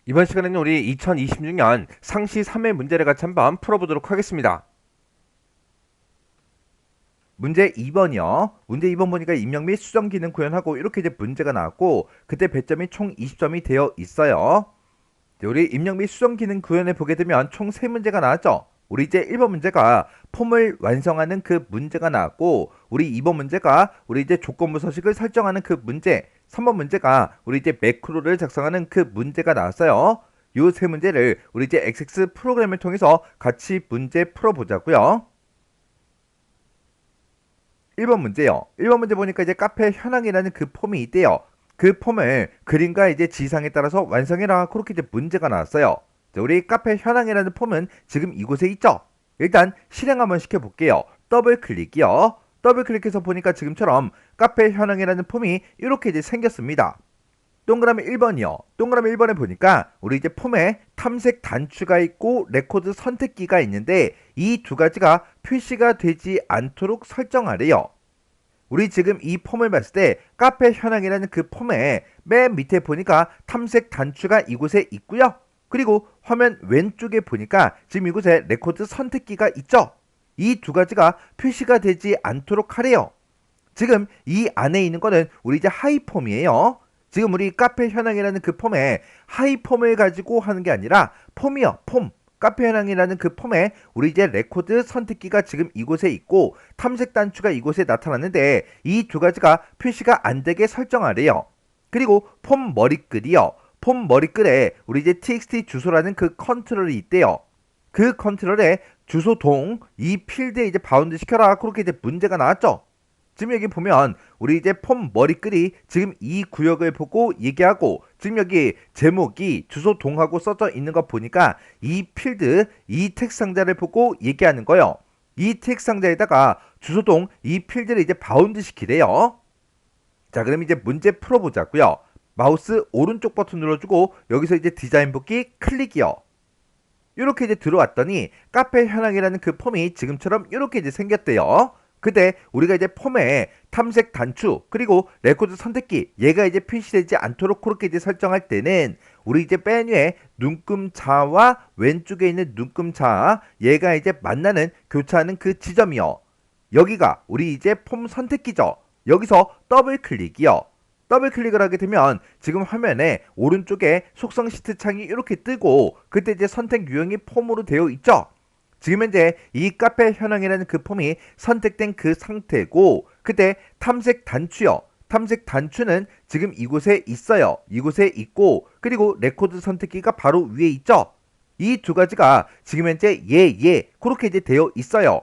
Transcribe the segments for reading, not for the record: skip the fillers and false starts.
이번 시간에는 우리 2026년 상시 3회 문제를 같이 한번 풀어보도록 하겠습니다. 문제 2번이요. 문제 2번 보니까 입력 및 수정 기능 구현하고 이렇게 이제 문제가 나왔고 그때 배점이 총 20점이 되어 있어요. 우리 입력 및 수정 기능 구현을 보게 되면 총 3문제가 나왔죠. 우리 이제 1번 문제가 폼을 완성하는 그 문제가 나왔고 우리 2번 문제가 우리 이제 조건부 서식을 설정하는 그 문제, 3번 문제가 우리 이제 매크로를 작성하는 그 문제가 나왔어요. 요 세 문제를 우리 이제 XX 프로그램을 통해서 같이 문제 풀어보자고요. 1번 문제요. 1번 문제 보니까 이제 카페 현황이라는 그 폼이 있대요. 그 폼을 그림과 이제 지상에 따라서 완성해라. 그렇게 이제 문제가 나왔어요. 자, 우리 카페 현황이라는 폼은 지금 이곳에 있죠. 일단 실행 한번 시켜볼게요. 더블 클릭이요. 더블 클릭해서 보니까 지금처럼 카페 현황이라는 폼이 이렇게 이제 생겼습니다. 동그라미 1번이요. 동그라미 1번에 보니까 우리 이제 폼에 탐색 단추가 있고 레코드 선택기가 있는데 이 두 가지가 표시가 되지 않도록 설정하래요. 우리 지금 이 폼을 봤을 때 카페 현황이라는 그 폼에 맨 밑에 보니까 탐색 단추가 이곳에 있고요. 그리고 화면 왼쪽에 보니까 지금 이곳에 레코드 선택기가 있죠. 이 두 가지가 표시가 되지 않도록 하래요. 지금 이 안에 있는 거는 우리 이제 하이 폼이에요. 지금 우리 카페 현황이라는 그 폼에 하이 폼을 가지고 하는 게 아니라 폼이요, 폼. 카페 현황이라는 그 폼에 우리 이제 레코드 선택기가 지금 이곳에 있고 탐색 단추가 이곳에 나타났는데 이 두 가지가 표시가 안 되게 설정하래요. 그리고 폼 머리글이요. 폼 머리글에 우리 이제 txt 주소라는 그 컨트롤이 있대요. 그 컨트롤에 주소 동 이 필드에 이제 바운드 시켜라. 그렇게 이제 문제가 나왔죠. 지금 여기 보면 우리 이제 폼 머리글이 지금 이 구역을 보고 얘기하고 지금 여기 제목이 주소 동하고 써져 있는 거 보니까 이 필드 이 텍스트 상자를 보고 얘기하는 거예요. 이 텍스트 상자에다가 주소 동 이 필드를 이제 바운드 시키래요. 자, 그럼 이제 문제 풀어보자고요. 마우스 오른쪽 버튼 눌러주고 여기서 이제 디자인 복귀 클릭이요. 이렇게 이제 들어왔더니 카페 현황이라는 그 폼이 지금처럼 이렇게 이제 생겼대요. 그때 우리가 이제 폼에 탐색 단추 그리고 레코드 선택기 얘가 이제 표시되지 않도록 그렇게 이제 설정할 때는 우리 이제 메뉴에 눈금자와 왼쪽에 있는 눈금자 얘가 이제 만나는 교차하는 그 지점이요. 여기가 우리 이제 폼 선택기죠. 여기서 더블 클릭이요. 더블 클릭을 하게 되면 지금 화면에 오른쪽에 속성 시트 창이 이렇게 뜨고 그때 이제 선택 유형이 폼으로 되어 있죠. 지금 현재 이 카페 현황이라는 그 폼이 선택된 그 상태고 그때 탐색 단추요. 탐색 단추는 지금 이곳에 있어요. 이곳에 있고 그리고 레코드 선택기가 바로 위에 있죠. 이 두 가지가 지금 현재 그렇게 이제 되어 있어요.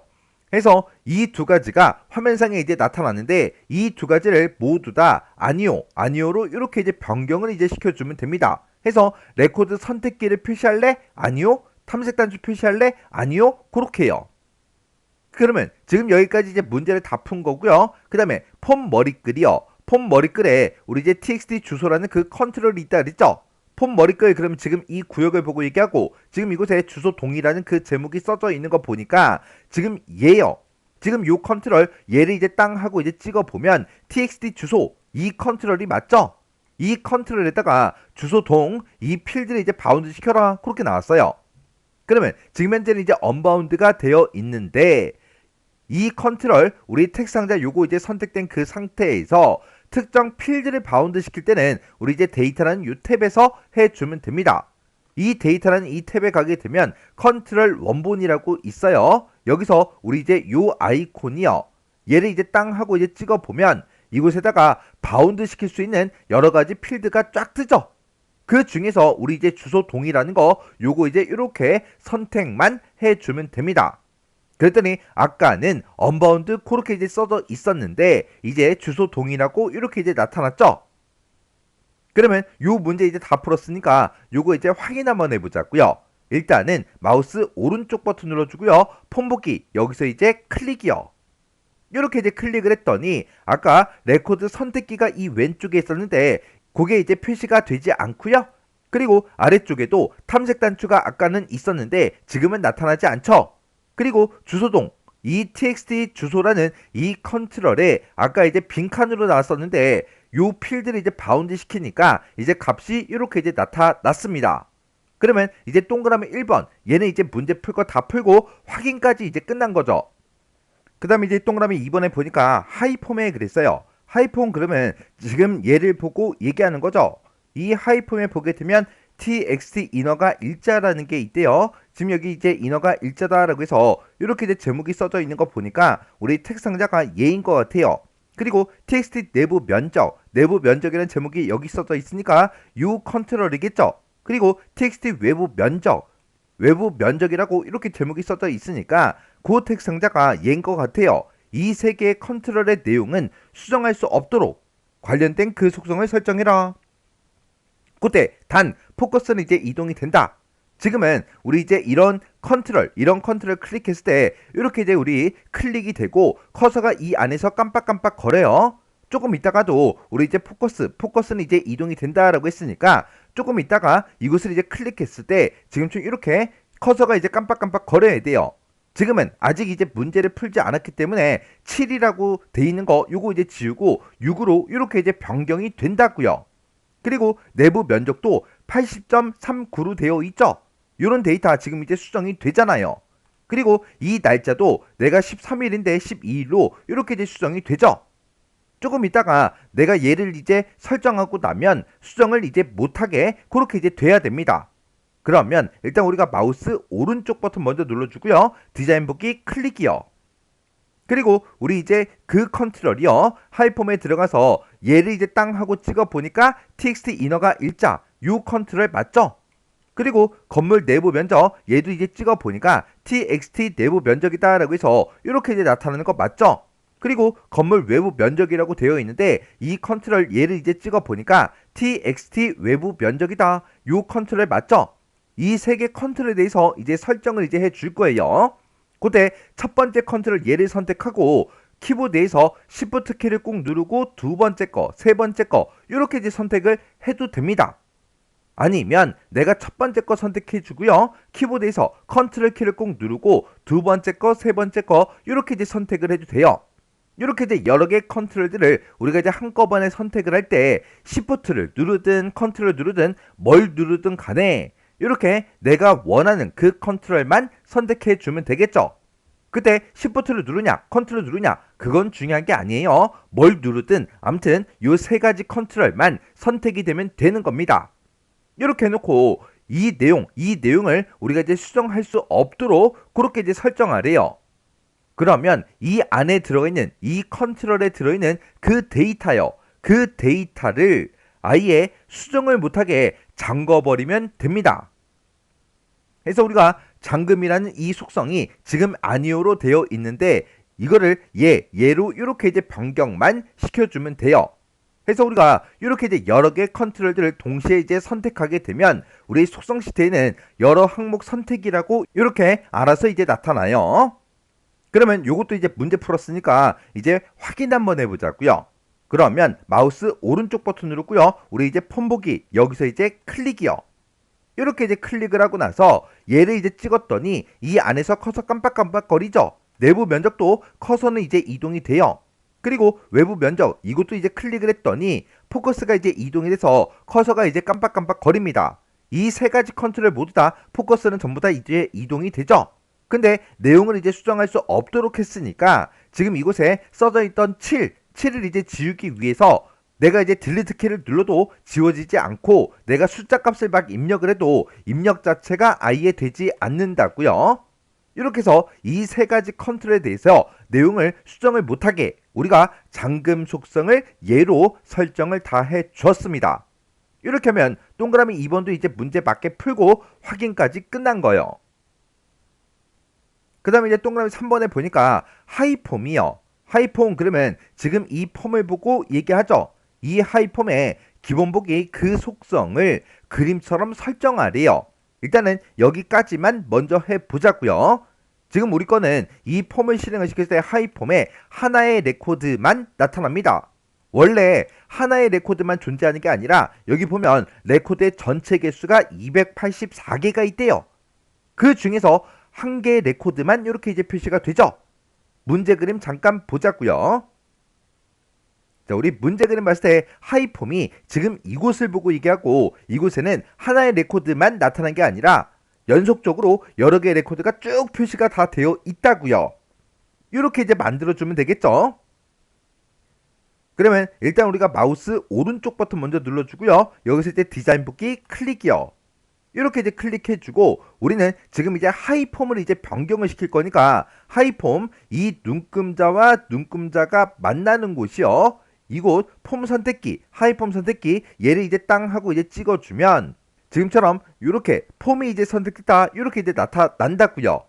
그래서 이 두 가지가 화면상에 이제 나타나는데 이 두 가지를 모두 다 아니오로 이렇게 이제 변경을 이제 시켜주면 됩니다. 해서 레코드 선택기를 표시할래? 아니요. 탐색 단추 표시할래? 아니요. 그렇게요. 그러면 지금 여기까지 이제 문제를 다 푼 거고요. 그 다음에 폼 머리글이요. 폼 머리글에 우리 이제 txt 주소라는 그 컨트롤이 있다 그랬죠? 폼 머리글 그러면 지금 이 구역을 보고 얘기하고 지금 이곳에 주소 동이라는 그 제목이 써져 있는 거 보니까 지금 얘요. 지금 요 컨트롤 얘를 이제 땅 하고 이제 찍어 보면 txt 주소 이 컨트롤이 맞죠? 이 컨트롤에다가 주소 동 이 필드를 이제 바운드 시켜라 그렇게 나왔어요. 그러면 지금 현재는 이제 언바운드가 되어 있는데 이 컨트롤 우리 텍스트 상자 요거 이제 선택된 그 상태에서 특정 필드를 바운드 시킬 때는 우리 이제 데이터라는 이 탭에서 해주면 됩니다. 이 데이터라는 이 탭에 가게 되면 컨트롤 원본이라고 있어요. 여기서 우리 이제 요 아이콘이요. 얘를 이제 땅 하고 이제 찍어 보면 이곳에다가 바운드 시킬 수 있는 여러 가지 필드가 쫙 뜨죠. 그 중에서 우리 이제 주소 동이라는 거 요거 이제 이렇게 선택만 해주면 됩니다. 그랬더니 아까는 언바운드 그렇게 이제 써져 있었는데 이제 주소 동이라고 이렇게 이제 나타났죠. 그러면 요 문제 이제 다 풀었으니까 요거 이제 확인 한번 해보자고요. 일단은 마우스 오른쪽 버튼 눌러주고요. 폼 복귀 여기서 이제 클릭이요. 이렇게 이제 클릭을 했더니 아까 레코드 선택기가 이 왼쪽에 있었는데 그게 이제 표시가 되지 않고요. 그리고 아래쪽에도 탐색 단추가 아까는 있었는데 지금은 나타나지 않죠. 그리고 주소동 이 txt 주소라는 이 컨트롤에 아까 이제 빈칸으로 나왔었는데 요 필드를 이제 바운드 시키니까 이제 값이 이렇게 이제 나타났습니다. 그러면 이제 동그라미 1번 얘는 이제 문제 풀 거 다 풀고 확인까지 이제 끝난 거죠. 그 다음에 이제 동그라미 2번에 보니까 하이폼에 그랬어요. 하이폼 그러면 지금 얘를 보고 얘기하는 거죠. 이 하이폼에 보게 되면 txt 인어가 일자라는 게 있대요. 지금 여기 이제 인어가 일자다라고 해서 이렇게 이제 제목이 써져 있는 거 보니까 우리 텍스트 상자가 얘인 것 같아요. 그리고 txt 내부 면적이라는 제목이 여기 써져 있으니까 u 컨트롤이겠죠. 그리고 txt 외부 면적이라고 이렇게 제목이 써져 있으니까 그 텍스트 상자가 얘인 것 같아요. 이 세 개의 컨트롤의 내용은 수정할 수 없도록 관련된 그 속성을 설정해라. 그때 단 포커스는 이제 이동이 된다. 지금은 우리 이제 이런 컨트롤 클릭했을 때 이렇게 이제 우리 클릭이 되고 커서가 이 안에서 깜빡깜빡 거려요. 조금 있다가도 우리 이제 포커스는 이제 이동이 된다라고 했으니까 조금 있다가 이곳을 이제 클릭했을 때 지금처럼 이렇게 커서가 이제 깜빡깜빡 거려야 돼요. 지금은 아직 이제 문제를 풀지 않았기 때문에 7이라고 돼 있는 거 요거 이제 지우고 6으로 이렇게 이제 변경이 된다고요. 그리고 내부 면적도 80.39로 되어 있죠. 이런 데이터 지금 이제 수정이 되잖아요. 그리고 이 날짜도 내가 13일인데 12일로 이렇게 이제 수정이 되죠. 조금 있다가 내가 얘를 이제 설정하고 나면 수정을 이제 못하게 그렇게 이제 돼야 됩니다. 그러면 일단 우리가 마우스 오른쪽 버튼 먼저 눌러주고요. 디자인 보기 클릭이요. 그리고 우리 이제 그 컨트롤이요. 하이폼에 들어가서 얘를 이제 땅 하고 찍어 보니까 txt 인어가 일자 요 컨트롤 맞죠? 그리고 건물 내부 면적 얘도 이제 찍어 보니까 txt 내부 면적이다 라고 해서 이렇게 이제 나타나는 거 맞죠? 그리고 건물 외부 면적이라고 되어 있는데 이 컨트롤 얘를 이제 찍어 보니까 txt 외부 면적이다 요 컨트롤 맞죠? 이 세 개 컨트롤에 대해서 이제 설정을 이제 해줄 거예요. 그때 첫 번째 컨트롤 얘를 선택하고 키보드에서 Shift 키를 꾹 누르고 두 번째 거, 세 번째 거 이렇게 이제 선택을 해도 됩니다. 아니면 내가 첫 번째 거 선택해 주고요. 키보드에서 컨트롤 키를 꾹 누르고 두 번째 거, 세 번째 거 이렇게 이제 선택을 해도 돼요. 이렇게 이제 여러 개의 컨트롤들을 우리가 이제 한꺼번에 선택을 할 때 Shift를 누르든 컨트롤 누르든 뭘 누르든 간에 이렇게 내가 원하는 그 컨트롤만 선택해 주면 되겠죠. 그때 Shift를 누르냐 컨트롤 누르냐 그건 중요한 게 아니에요. 뭘 누르든 아무튼 요 세 가지 컨트롤만 선택이 되면 되는 겁니다. 이렇게 해놓고 이 내용을 우리가 이제 수정할 수 없도록 그렇게 이제 설정하래요. 그러면 이 안에 들어있는 이 컨트롤에 들어있는 그 데이터요. 그 데이터를 아예 수정을 못하게 잠궈버리면 됩니다. 그래서 우리가 잠금이라는 이 속성이 지금 아니오로 되어 있는데 이거를 얘로 이렇게 이제 변경만 시켜주면 돼요. 그래서 우리가 이렇게 이제 여러 개의 컨트롤들을 동시에 이제 선택하게 되면 우리 속성 시트에는 여러 항목 선택이라고 이렇게 알아서 이제 나타나요. 그러면 이것도 이제 문제 풀었으니까 이제 확인 한번 해보자고요. 그러면 마우스 오른쪽 버튼 누르고요. 우리 이제 폰 보기 여기서 이제 클릭이요. 이렇게 이제 클릭을 하고 나서 얘를 이제 찍었더니 이 안에서 커서 깜빡깜빡거리죠. 내부 면적도 커서는 이제 이동이 돼요. 그리고 외부 면적 이것도 이제 클릭을 했더니 포커스가 이제 이동이 돼서 커서가 이제 깜빡깜빡 거립니다. 이 세 가지 컨트롤 모두 다 포커스는 전부 다 이제 이동이 되죠. 근데 내용을 이제 수정할 수 없도록 했으니까 지금 이곳에 써져 있던 7을 이제 지우기 위해서 내가 이제 딜리트 키를 눌러도 지워지지 않고 내가 숫자 값을 막 입력을 해도 입력 자체가 아예 되지 않는다고요. 이렇게 해서 이 세 가지 컨트롤에 대해서 내용을 수정을 못하게 우리가 잠금 속성을 예로 설정을 다 해줬습니다. 이렇게 하면 동그라미 2번도 이제 문제 맞게 풀고 확인까지 끝난 거예요. 그 다음에 이제 동그라미 3번에 보니까 하이폼이요. 하이폼 그러면 지금 이 폼을 보고 얘기하죠. 이 하이폼의 기본 보기 그 속성을 그림처럼 설정하래요. 일단은 여기까지만 먼저 해보자고요. 지금 우리 거는 이 폼을 실행을 시켰을 때 하이폼에 하나의 레코드만 나타납니다. 원래 하나의 레코드만 존재하는 게 아니라 여기 보면 레코드의 전체 개수가 284개가 있대요. 그 중에서 한 개의 레코드만 이렇게 이제 표시가 되죠. 문제 그림 잠깐 보자고요. 자, 우리 문제 그림 봤을 때 하이폼이 지금 이곳을 보고 얘기하고 이곳에는 하나의 레코드만 나타난 게 아니라 연속적으로 여러 개의 레코드가 쭉 표시가 다 되어 있다고요. 이렇게 이제 만들어주면 되겠죠. 그러면 일단 우리가 마우스 오른쪽 버튼 먼저 눌러주고요. 여기서 이제 디자인 뽑기 클릭이요. 이렇게 이제 클릭해주고 우리는 지금 이제 하이폼을 이제 변경을 시킬 거니까 하이폼 이 눈금자와 눈금자가 만나는 곳이요. 이곳 폼 선택기, 하이폼 선택기 얘를 이제 땅 하고 이제 찍어주면 지금처럼 이렇게 폼이 이제 선택됐다 이렇게 이제 나타난다고요.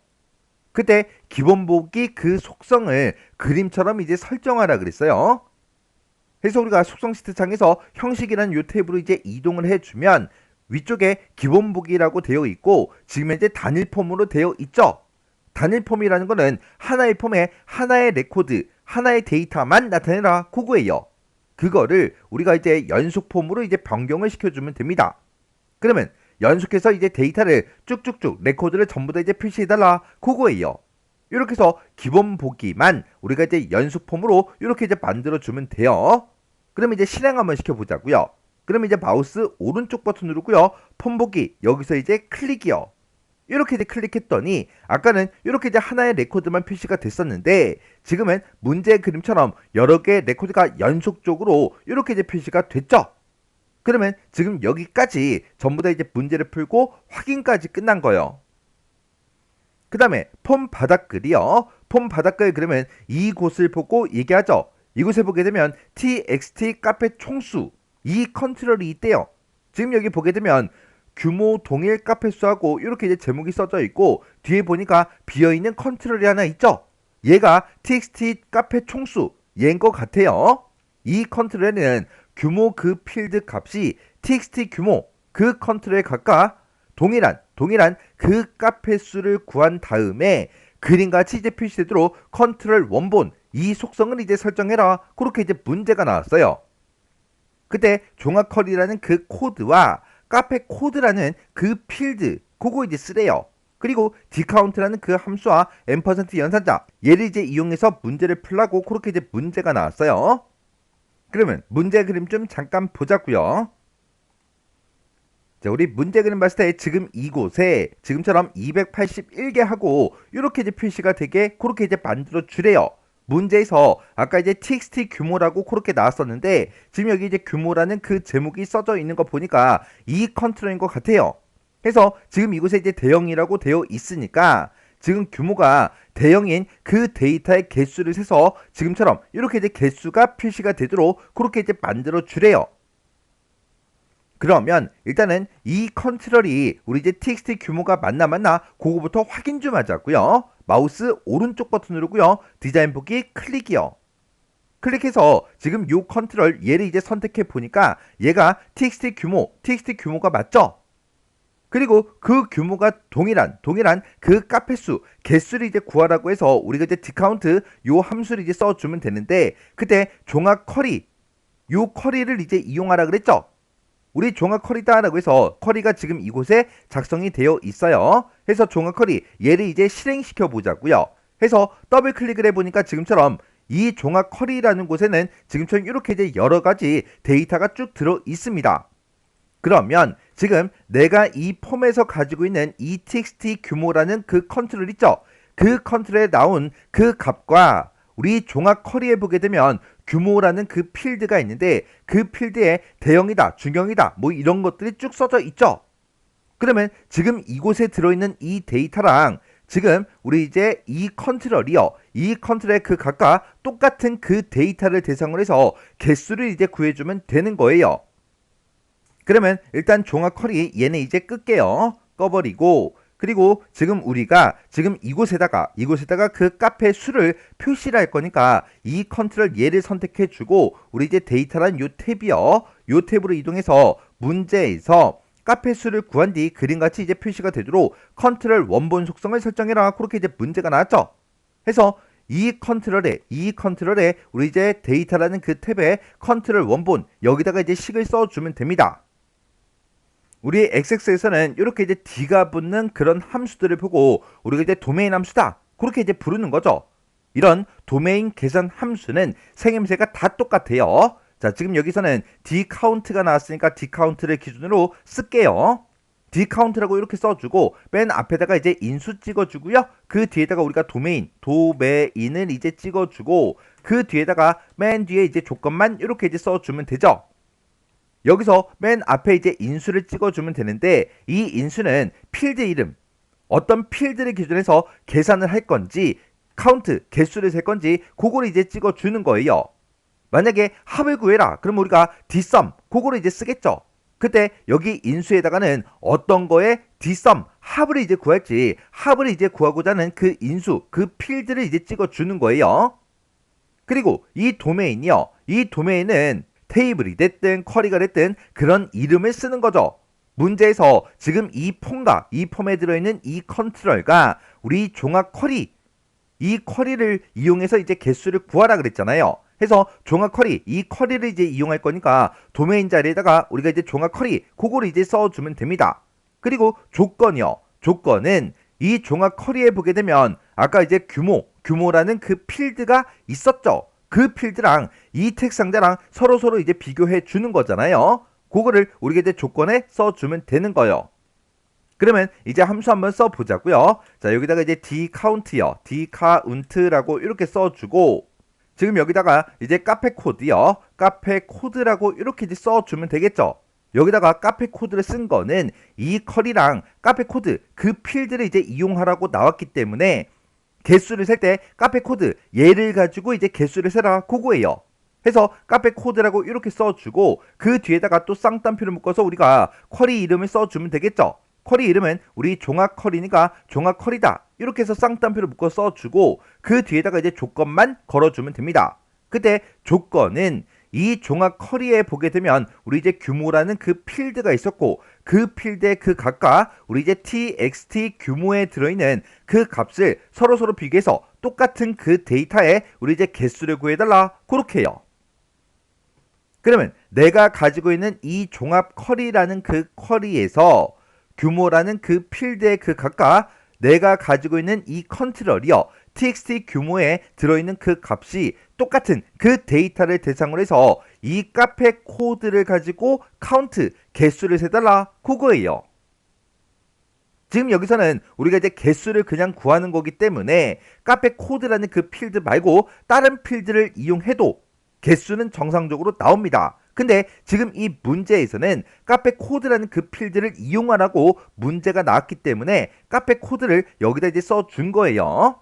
그때 기본 보기 그 속성을 그림처럼 이제 설정하라 그랬어요. 그래서 우리가 속성 시트 창에서 형식이라는 요 탭으로 이제 이동을 해주면 위쪽에 기본 보기라고 되어 있고 지금 현재 단일 폼으로 되어 있죠. 단일 폼이라는 거는 하나의 폼에 하나의 레코드, 하나의 데이터만 나타내라 그거예요. 그거를 우리가 이제 연속 폼으로 이제 변경을 시켜주면 됩니다. 그러면 연속해서 이제 데이터를 쭉쭉쭉 레코드를 전부 다 이제 표시해달라 그거예요. 이렇게 해서 기본 보기만 우리가 이제 연속 폼으로 이렇게 이제 만들어주면 돼요. 그럼 이제 실행 한번 시켜보자고요. 그럼 이제 마우스 오른쪽 버튼 누르고요. 폼 보기 여기서 이제 클릭이요. 이렇게 이제 클릭했더니 아까는 이렇게 이제 하나의 레코드만 표시가 됐었는데 지금은 문제의 그림처럼 여러 개의 레코드가 연속적으로 이렇게 이제 표시가 됐죠. 그러면 지금 여기까지 전부 다 이제 문제를 풀고 확인까지 끝난 거예요. 그 다음에 폼 바닥글이요. 폼 바닥글 그러면 이곳을 보고 얘기하죠. 이곳에 보게 되면 txt 카페 총수 이 컨트롤이 있대요. 지금 여기 보게 되면 규모 동일 카페 수하고 이렇게 이제 제목이 써져 있고 뒤에 보니까 비어있는 컨트롤이 하나 있죠. 얘가 txt 카페 총수 얘인 것 같아요. 이 컨트롤에는 규모 그 필드 값이 txt 규모 그 컨트롤에 각각 동일한 그 카페 수를 구한 다음에 그림같이 이제 표시되도록 컨트롤 원본 이 속성을 이제 설정해라. 그렇게 이제 문제가 나왔어요. 그때 종합 컬이라는 그 코드와 카페 코드라는 그 필드 그거 이제 쓰래요. 그리고 디카운트라는 그 함수와 앰퍼센트 연산자 얘를 이제 이용해서 문제를 풀라고 그렇게 이제 문제가 나왔어요. 그러면 문제 그림 좀 잠깐 보자고요. 자, 우리 문제 그림 봤을 때 지금 이곳에 지금처럼 281개 하고 이렇게 이제 표시가 되게 그렇게 이제 만들어 주래요. 문제에서 아까 이제 txt 규모라고 그렇게 나왔었는데 지금 여기 이제 규모라는 그 제목이 써져 있는 거 보니까 이 컨트롤인 것 같아요. 그래서 지금 이곳에 이제 대형이라고 되어 있으니까 지금 규모가 대형인 그 데이터의 개수를 세서 지금처럼 이렇게 이제 개수가 표시가 되도록 그렇게 이제 만들어 주래요. 그러면 일단은 이 컨트롤이 우리 이제 txt 규모가 맞나 그거부터 확인 좀 하자고요. 마우스 오른쪽 버튼 누르고요. 디자인 보기 클릭이요. 클릭해서 지금 요 컨트롤 얘를 이제 선택해 보니까 얘가 txt 규모가 맞죠? 그리고 그 규모가 동일한 그 카페 수 개수를 이제 구하라고 해서 우리가 이제 디카운트 요 함수를 이제 써주면 되는데 그때 종합 쿼리 요 쿼리를 이제 이용하라 그랬죠? 우리 종합 쿼리다라고 해서 쿼리가 지금 이곳에 작성이 되어 있어요. 해서 종합 쿼리 얘를 이제 실행시켜 보자고요. 해서 더블 클릭을 해보니까 지금처럼 이 종합 쿼리라는 곳에는 지금처럼 이렇게 이제 여러 가지 데이터가 쭉 들어 있습니다. 그러면 지금 내가 이 폼에서 가지고 있는 이 txt 규모라는 그 컨트롤 있죠? 그 컨트롤에 나온 그 값과 우리 종합 쿼리에 보게 되면 규모라는 그 필드가 있는데 그 필드에 대형이다, 중형이다 뭐 이런 것들이 쭉 써져 있죠. 그러면 지금 이곳에 들어있는 이 데이터랑 지금 우리 이제 이 컨트롤이요. 이 컨트롤의 그 각각 똑같은 그 데이터를 대상으로 해서 개수를 이제 구해주면 되는 거예요. 그러면 일단 종합 쿼리 얘는 이제 끌게요. 꺼버리고 그리고 지금 우리가 지금 이곳에다가 그 카페 수를 표시를 할 거니까 이 컨트롤 얘를 선택해 주고 우리 이제 데이터란 요 탭이요. 요 탭으로 이동해서 문제에서 카페 수를 구한 뒤 그림같이 이제 표시가 되도록 컨트롤 원본 속성을 설정해라. 그렇게 이제 문제가 나왔죠. 해서 이 컨트롤에 우리 이제 데이터라는 그 탭에 컨트롤 원본 여기다가 이제 식을 써주면 됩니다. 우리 XX에서는 이렇게 이제 D가 붙는 그런 함수들을 보고 우리가 이제 도메인 함수다 그렇게 이제 부르는 거죠. 이런 도메인 계산 함수는 생김새가 다 똑같아요. 자, 지금 여기서는 dCount가 나왔으니까 dCount를 기준으로 쓸게요. dCount라고 이렇게 써주고 맨 앞에다가 이제 인수 찍어주고요. 그 뒤에다가 우리가 도메인을 이제 찍어주고 그 뒤에다가 맨 뒤에 이제 조건만 이렇게 이제 써주면 되죠. 여기서 맨 앞에 이제 인수를 찍어주면 되는데 이 인수는 필드 이름, 어떤 필드를 기준해서 계산을 할 건지 카운트, 개수를 셀 건지 그거를 이제 찍어주는 거예요. 만약에 합을 구해라. 그럼 우리가 dsum, 그거를 이제 쓰겠죠. 그때 여기 인수에다가는 어떤 거에 dsum, 합을 이제 구할지 합을 이제 구하고자 하는 그 인수, 그 필드를 이제 찍어주는 거예요. 그리고 이 도메인이요. 이 도메인은 테이블이 됐든 쿼리가 됐든 그런 이름을 쓰는 거죠. 문제에서 지금 이 폼에 들어있는 이 컨트롤과 우리 종합 쿼리, 이 쿼리를 이용해서 이제 개수를 구하라 그랬잖아요. 해서 종합 쿼리, 이 쿼리를 이제 이용할 거니까 도메인 자리에다가 우리가 이제 종합 쿼리, 그거를 이제 써주면 됩니다. 그리고 조건이요. 조건은 이 종합 쿼리에 보게 되면 아까 이제 규모라는 그 필드가 있었죠. 그 필드랑 이 텍 상자랑 서로 이제 비교해 주는 거잖아요. 그거를 우리가 이제 조건에 써주면 되는 거예요. 그러면 이제 함수 한번 써보자고요. 자, 여기다가 이제 dCount요. dCount라고 이렇게 써주고 지금 여기다가 이제 카페 코드요. 카페 코드라고 이렇게 이제 써주면 되겠죠. 여기다가 카페 코드를 쓴 거는 이 컬이랑 카페 코드 그 필드를 이제 이용하라고 나왔기 때문에 개수를 셀 때 카페 코드 얘를 가지고 이제 개수를 세라 그거예요. 해서 카페 코드라고 이렇게 써주고 그 뒤에다가 또 쌍따옴표를 묶어서 우리가 쿼리 이름을 써주면 되겠죠. 쿼리 이름은 우리 종합 쿼리니까 종합 쿼리다. 이렇게 해서 쌍따옴표를 묶어 써주고 그 뒤에다가 이제 조건만 걸어주면 됩니다. 그때 조건은 이 종합 쿼리에 보게 되면 우리 이제 규모라는 그 필드가 있었고 그 필드의 그 각각 우리 이제 txt 규모에 들어있는 그 값을 서로 비교해서 똑같은 그 데이터에 우리 이제 개수를 구해달라 그렇게 해요. 그러면 내가 가지고 있는 이 종합 쿼리라는 그 쿼리에서 규모라는 그 필드의 그 각각 내가 가지고 있는 이 컨트롤이요. txt 규모에 들어있는 그 값이 똑같은 그 데이터를 대상으로 해서 이 카페 코드를 가지고 카운트, 개수를 세달라 그거예요. 지금 여기서는 우리가 이제 개수를 그냥 구하는 거기 때문에 카페 코드라는 그 필드 말고 다른 필드를 이용해도 개수는 정상적으로 나옵니다. 근데 지금 이 문제에서는 카페 코드라는 그 필드를 이용하라고 문제가 나왔기 때문에 카페 코드를 여기다 이제 써준 거예요.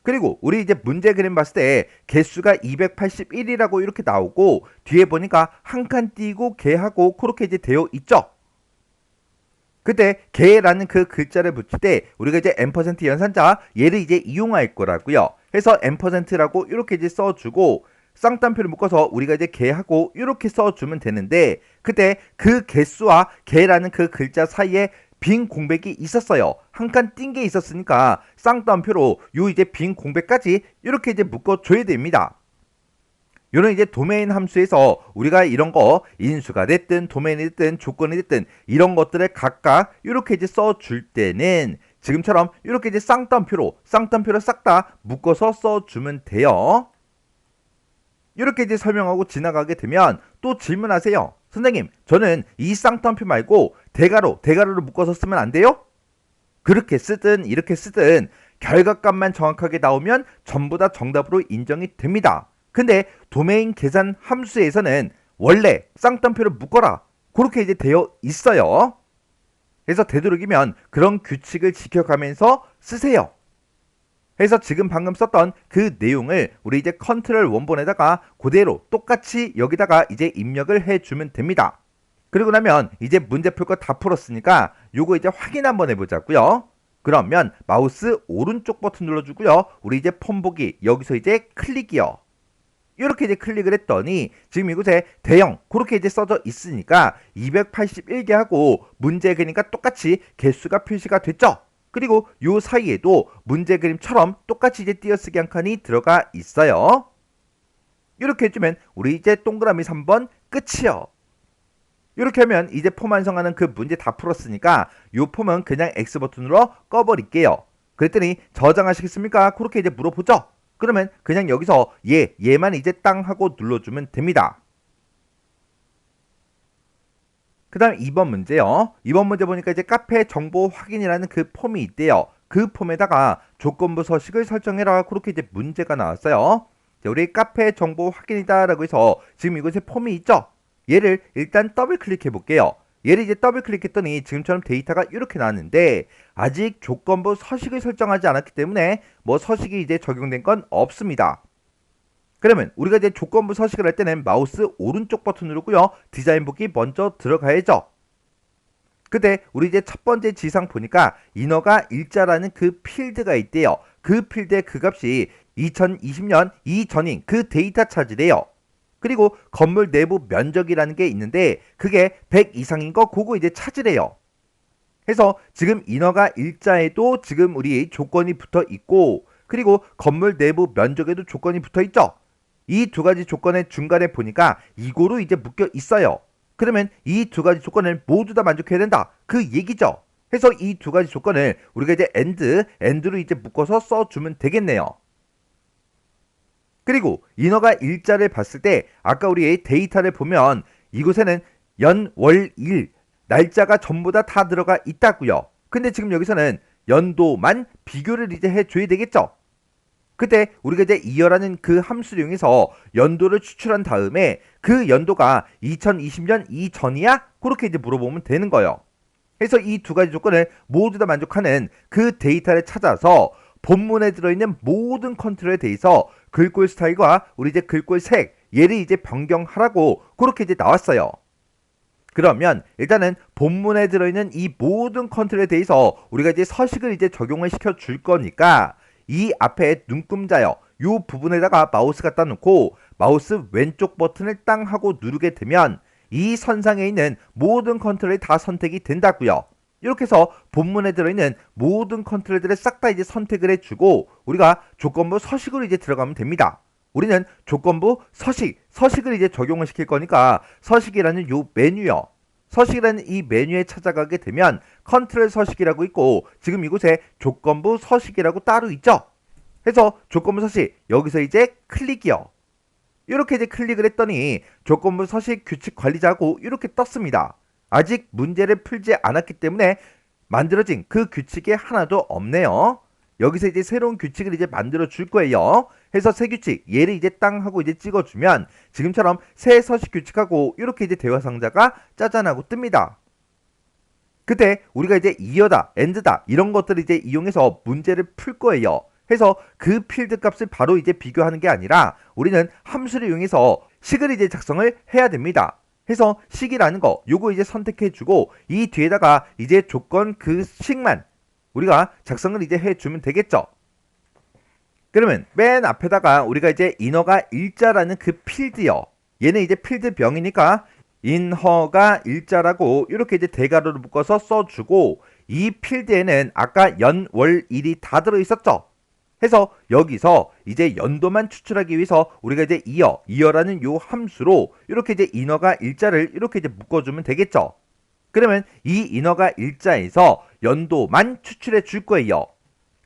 그리고 우리 이제 문제 그림 봤을 때 개수가 281이라고 이렇게 나오고 뒤에 보니까 한 칸 띄고 개하고 그렇게 이제 되어 있죠. 그때 개라는 그 글자를 붙일 때 우리가 이제 앰퍼센트 연산자 얘를 이제 이용할 거라고요. 해서 앰퍼센트라고 이렇게 이제 써주고 쌍따옴표를 묶어서 우리가 이제 개하고 이렇게 써주면 되는데 그때 그 개수와 개라는 그 글자 사이에 빈 공백이 있었어요. 한 칸 띈 게 있었으니까 쌍따옴표로 요 이제 빈 공백까지 이렇게 이제 묶어줘야 됩니다. 요런 이제 도메인 함수에서 우리가 이런 거 인수가 됐든 도메인이 됐든 조건이 됐든 이런 것들을 각각 이렇게 이제 써줄 때는 지금처럼 이렇게 이제 쌍따옴표로 싹 다 묶어서 써주면 돼요. 이렇게 이제 설명하고 지나가게 되면 또 질문하세요. 선생님, 저는 이 쌍따옴표 말고 대괄호로 묶어서 쓰면 안 돼요? 그렇게 쓰든 이렇게 쓰든 결과값만 정확하게 나오면 전부 다 정답으로 인정이 됩니다. 근데 도메인 계산 함수에서는 원래 쌍따옴표를 묶어라 그렇게 이제 되어 있어요. 그래서 되도록이면 그런 규칙을 지켜가면서 쓰세요. 그래서 지금 방금 썼던 그 내용을 우리 이제 컨트롤 원본에다가 그대로 똑같이 여기다가 이제 입력을 해주면 됩니다. 그리고 나면 이제 문제 풀 거 다 풀었으니까 요거 이제 확인 한번 해보자고요. 그러면 마우스 오른쪽 버튼 눌러주고요. 우리 이제 폼 보기 여기서 이제 클릭이요. 이렇게 이제 클릭을 했더니 지금 이곳에 대형 그렇게 이제 써져 있으니까 281개 하고 문제 그림과 똑같이 개수가 표시가 됐죠. 그리고 요 사이에도 문제 그림처럼 똑같이 이제 띄어쓰기 한 칸이 들어가 있어요. 이렇게 해주면 우리 이제 동그라미 3번 끝이요. 이렇게 하면 이제 폼 완성하는 그 문제 다 풀었으니까 요 폼은 그냥 X 버튼으로 꺼버릴게요. 그랬더니 저장하시겠습니까? 그렇게 이제 물어보죠. 그러면 그냥 여기서 얘만 이제 땅 하고 눌러주면 됩니다. 그 다음 2번 문제요. 2번 문제 보니까 이제 카페 정보 확인이라는 그 폼이 있대요. 그 폼에다가 조건부 서식을 설정해라. 그렇게 이제 문제가 나왔어요. 자, 우리 카페 정보 확인이다 라고 해서 지금 이곳에 폼이 있죠. 얘를 일단 더블 클릭해 볼게요. 얘를 이제 더블 클릭했더니 지금처럼 데이터가 이렇게 나왔는데 아직 조건부 서식을 설정하지 않았기 때문에 뭐 서식이 이제 적용된 건 없습니다. 그러면 우리가 이제 조건부 서식을 할 때는 마우스 오른쪽 버튼 누르고요. 디자인 보기 먼저 들어가야죠. 그때 우리 이제 첫 번째 지상 보니까 인어가 일자라는 그 필드가 있대요. 그 필드의 그 값이 2020년 이전인 그 데이터 찾으래요. 그리고 건물 내부 면적이라는 게 있는데 그게 100 이상인 거 그거 이제 찾으래요. 해서 지금 인어가 일자에도 지금 우리 조건이 붙어 있고 그리고 건물 내부 면적에도 조건이 붙어 있죠. 이 두 가지 조건의 중간에 보니까 이고로 이제 묶여 있어요. 그러면 이 두 가지 조건을 모두 다 만족해야 된다. 그 얘기죠. 해서 이 두 가지 조건을 우리가 이제 end로 이제 묶어서 써주면 되겠네요. 그리고 인어가 일자를 봤을 때 아까 우리 데이터를 보면 이곳에는 연, 월, 일 날짜가 전부 다 들어가 있다고요. 근데 지금 여기서는 연도만 비교를 이제 해줘야 되겠죠. 그때 우리가 이제 이어라는 그 함수를 이용해서 연도를 추출한 다음에 그 연도가 2020년 이전이야? 그렇게 이제 물어보면 되는 거예요. 그래서 이 두 가지 조건을 모두 다 만족하는 그 데이터를 찾아서 본문에 들어있는 모든 컨트롤에 대해서 글꼴 스타일과 우리 이제 글꼴 색 얘를 이제 변경하라고 그렇게 이제 나왔어요. 그러면 일단은 본문에 들어있는 이 모든 컨트롤에 대해서 우리가 이제 서식을 이제 적용을 시켜 줄 거니까 이 앞에 눈금자요. 요 부분에다가 마우스 갖다 놓고 마우스 왼쪽 버튼을 땅 하고 누르게 되면 이 선상에 있는 모든 컨트롤이 다 선택이 된다고요. 이렇게 해서 본문에 들어있는 모든 컨트롤들을 싹 다 이제 선택을 해주고 우리가 조건부 서식으로 이제 들어가면 됩니다. 우리는 조건부 서식을 이제 적용을 시킬 거니까 서식이라는 요 메뉴요. 서식이라는 이 메뉴에 찾아가게 되면 컨트롤 서식이라고 있고 지금 이곳에 조건부 서식이라고 따로 있죠. 해서 조건부 서식 여기서 이제 클릭이요. 이렇게 이제 클릭을 했더니 조건부 서식 규칙 관리자고 이렇게 떴습니다. 아직 문제를 풀지 않았기 때문에 만들어진 그 규칙이 하나도 없네요. 여기서 이제 새로운 규칙을 이제 만들어 줄 거예요. 해서 새 규칙 얘를 이제 땅 하고 이제 찍어주면 지금처럼 새 서식 규칙하고 이렇게 이제 대화 상자가 짜잔하고 뜹니다. 그때 우리가 이제 이어다, 엔드다 이런 것들을 이제 이용해서 문제를 풀 거예요. 해서 그 필드 값을 바로 이제 비교하는 게 아니라 우리는 함수를 이용해서 식을 이제 작성을 해야 됩니다. 해서 식이라는 거 요거 이제 선택해 주고 이 뒤에다가 이제 조건 그 식만 우리가 작성을 이제 해주면 되겠죠. 그러면 맨 앞에다가 우리가 이제 인어가 일자라는 그 필드요. 얘는 이제 필드명이니까 인허가 일자라고 이렇게 이제 대괄호를 묶어서 써주고 이 필드에는 아까 연, 월, 일이 다 들어있었죠. 해서 여기서 이제 연도만 추출하기 위해서 우리가 이제 이어라는 요 함수로 이렇게 이제 인어가 일자를 이렇게 이제 묶어주면 되겠죠. 그러면 이 인어가 일자에서 연도만 추출해 줄 거예요.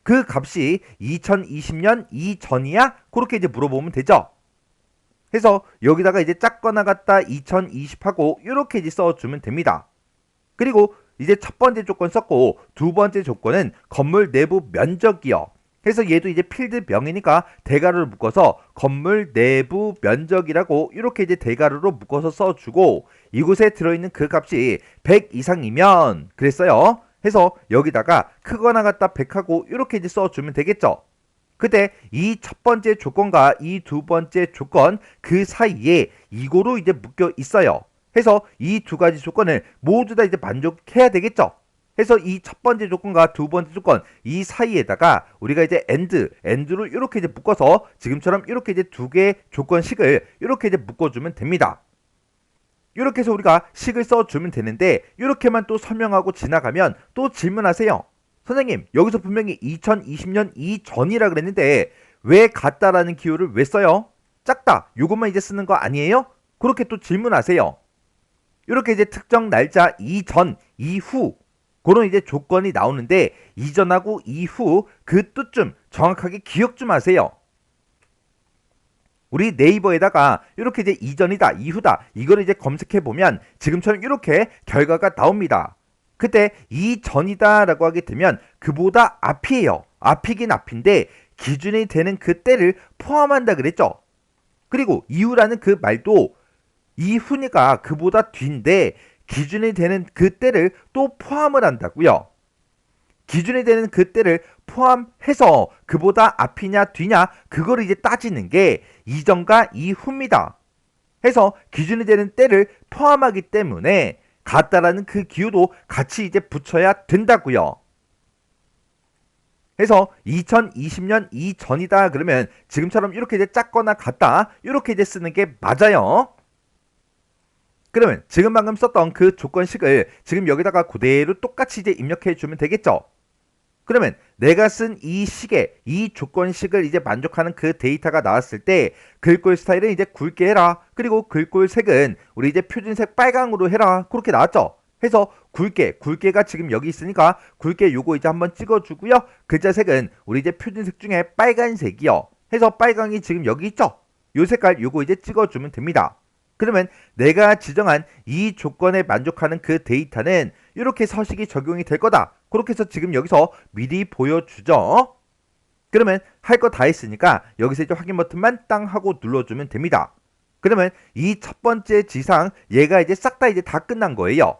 그 값이 2020년 이전이야? 그렇게 이제 물어보면 되죠. 해서 여기다가 이제 작거나 같다 2020하고 이렇게 이제 써주면 됩니다. 그리고 이제 첫 번째 조건 썼고 두 번째 조건은 건물 내부 면적이요. 그래서 얘도 이제 필드명이니까 대괄호를 묶어서 건물 내부 면적이라고 이렇게 이제 대괄호로 묶어서 써주고 이곳에 들어있는 그 값이 100 이상이면 그랬어요. 해서 여기다가 크거나 같다 100하고 이렇게 이제 써주면 되겠죠. 그때 이 첫 번째 조건과 이 두 번째 조건 그 사이에 이거로 이제 묶여 있어요. 해서 이 두 가지 조건을 모두 다 이제 만족해야 되겠죠. 해서 이 첫 번째 조건과 두 번째 조건 이 사이에다가 우리가 이제 end로 이렇게 이제 묶어서 지금처럼 이렇게 이제 두 개의 조건식을 이렇게 이제 묶어주면 됩니다. 이렇게 해서 우리가 식을 써주면 되는데 이렇게만 또 설명하고 지나가면 또 질문하세요. 선생님 여기서 분명히 2020년 이전이라 그랬는데 왜 같다라는 기호를 왜 써요? 작다 요것만 이제 쓰는 거 아니에요? 그렇게 또 질문하세요. 이렇게 이제 특정 날짜 이전 이후 그런 이제 조건이 나오는데 이전하고 이후 그 뜻 좀 정확하게 기억 좀 하세요. 우리 네이버에다가 이렇게 이제 이전이다, 이후다 이걸 이제 검색해 보면 지금처럼 이렇게 결과가 나옵니다. 그때 이전이다라고 하게 되면 그보다 앞이에요. 앞이긴 앞인데 기준이 되는 그 때를 포함한다 그랬죠. 그리고 이후라는 그 말도 이후니까 그보다 뒤인데 기준이 되는 그 때를 또 포함을 한다고요. 기준이 되는 그 때를 포함해서 그보다 앞이냐 뒤냐 그걸 이제 따지는 게 이전과 이후입니다. 해서 기준이 되는 때를 포함하기 때문에 같다라는 그 기호도 같이 이제 붙여야 된다고요. 해서 2020년 이전이다 그러면 지금처럼 이렇게 이제 작거나 같다 이렇게 이제 쓰는 게 맞아요. 그러면 지금 방금 썼던 그 조건식을 지금 여기다가 그대로 똑같이 이제 입력해 주면 되겠죠. 그러면 내가 쓴 이 식의 이 조건식을 이제 만족하는 그 데이터가 나왔을 때 글꼴 스타일은 이제 굵게 해라. 그리고 글꼴 색은 우리 이제 표준색 빨강으로 해라. 그렇게 나왔죠. 해서 굵게가 지금 여기 있으니까 굵게 요거 이제 한번 찍어주고요. 글자 색은 우리 이제 표준색 중에 빨간색이요. 해서 빨강이 지금 여기 있죠. 요 색깔 요거 이제 찍어주면 됩니다. 그러면 내가 지정한 이 조건에 만족하는 그 데이터는 이렇게 서식이 적용이 될 거다. 그렇게 해서 지금 여기서 미리 보여주죠. 그러면 할 거 다 했으니까 여기서 이제 확인 버튼만 땅 하고 눌러주면 됩니다. 그러면 이 첫 번째 지상 얘가 이제 싹 다 이제 다 끝난 거예요.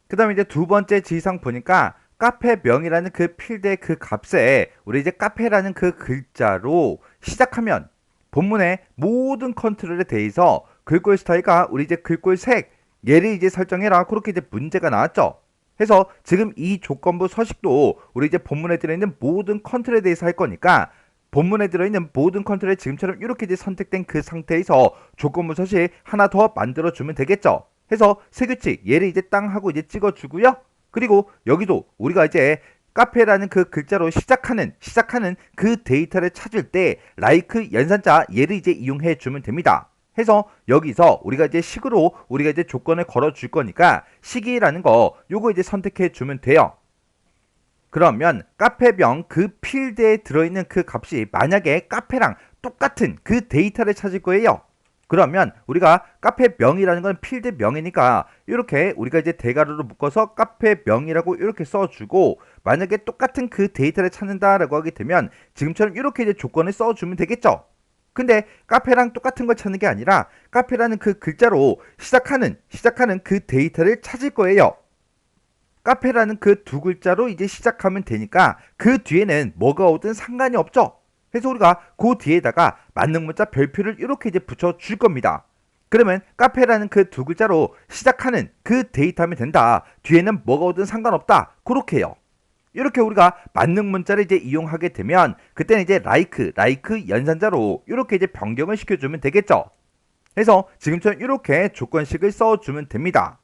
그 다음에 이제 두 번째 지상 보니까 카페명이라는 그 필드의 그 값에 우리 이제 카페라는 그 글자로 시작하면 본문의 모든 컨트롤에 대해서 글꼴 스타일과 우리 이제 글꼴 색 얘를 이제 설정해라. 그렇게 이제 문제가 나왔죠. 해서 지금 이 조건부 서식도 우리 이제 본문에 들어있는 모든 컨트롤에 대해서 할 거니까 본문에 들어있는 모든 컨트롤에 지금처럼 이렇게 이제 선택된 그 상태에서 조건부 서식 하나 더 만들어 주면 되겠죠. 해서 세규칙 얘를 이제 땅 하고 이제 찍어주고요. 그리고 여기도 우리가 이제 카페라는 그 글자로 시작하는 그 데이터를 찾을 때 like 연산자 얘를 이제 이용해 주면 됩니다. 해서 여기서 우리가 이제 식으로 우리가 이제 조건을 걸어 줄 거니까 식이라는 거 요거 이제 선택해 주면 돼요. 그러면 카페명 그 필드에 들어있는 그 값이 만약에 카페랑 똑같은 그 데이터를 찾을 거예요. 그러면 우리가 카페명이라는 건 필드명이니까 이렇게 우리가 이제 대괄호로 묶어서 카페명이라고 이렇게 써주고 만약에 똑같은 그 데이터를 찾는다라고 하게 되면 지금처럼 이렇게 이제 조건을 써주면 되겠죠. 근데 카페랑 똑같은 걸 찾는 게 아니라 카페라는 그 글자로 시작하는 그 데이터를 찾을 거예요. 카페라는 그 두 글자로 이제 시작하면 되니까 그 뒤에는 뭐가 오든 상관이 없죠. 그래서 우리가 그 뒤에다가 맞는 문자 별표를 이렇게 이제 붙여줄 겁니다. 그러면 카페라는 그 두 글자로 시작하는 그 데이터면 된다. 뒤에는 뭐가 오든 상관없다. 그렇게 해요. 이렇게 우리가 만능 문자를 이제 이용하게 되면 그때는 이제 like 연산자로 이렇게 이제 변경을 시켜주면 되겠죠. 그래서 지금처럼 이렇게 조건식을 써주면 됩니다.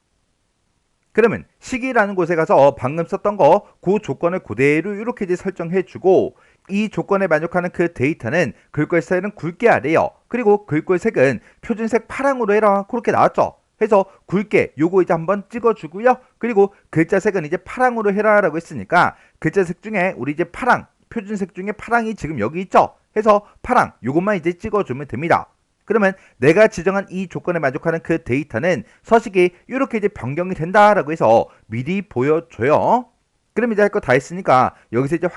그러면 식이라는 곳에 가서 방금 썼던 거 그 조건을 그대로 이렇게 이제 설정해주고 이 조건에 만족하는 그 데이터는 글꼴 스타일은 굵게 하래요. 그리고 글꼴 색은 표준색 파랑으로 해라. 그렇게 나왔죠. 해서 굵게 요거 이제 한번 찍어주고요. 그리고 글자 색은 이제 파랑으로 해라 라고 했으니까 글자 색 중에 우리 이제 파랑 표준색 중에 파랑이 지금 여기 있죠. 해서 파랑 요것만 이제 찍어주면 됩니다. 그러면 내가 지정한 이 조건에 만족하는 그 데이터는 서식이 이렇게 이제 변경이 된다라고 해서 미리 보여줘요. 그럼 이제 할 거 다 했으니까 여기서 이제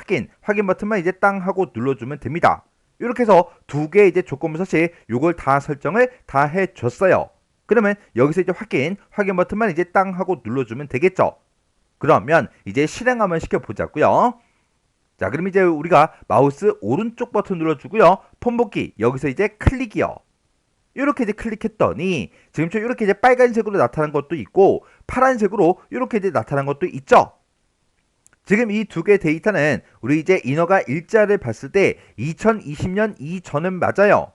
확인 버튼만 이제 땅 하고 눌러주면 됩니다. 이렇게 해서 두 개의 이제 조건부 서식 요걸 다 설정을 다 해줬어요. 그러면 여기서 이제 확인 버튼만 이제 땅 하고 눌러주면 되겠죠. 그러면 이제 실행 한번 시켜보자고요. 자, 그럼 이제 우리가 마우스 오른쪽 버튼 눌러주고요. 폰 복귀 여기서 이제 클릭이요. 이렇게 이제 클릭했더니 지금처럼 이렇게 이제 빨간색으로 나타난 것도 있고 파란색으로 이렇게 이제 나타난 것도 있죠. 지금 이 두 개 데이터는 우리 이제 인허가 일자를 봤을 때 2020년 이전은 맞아요.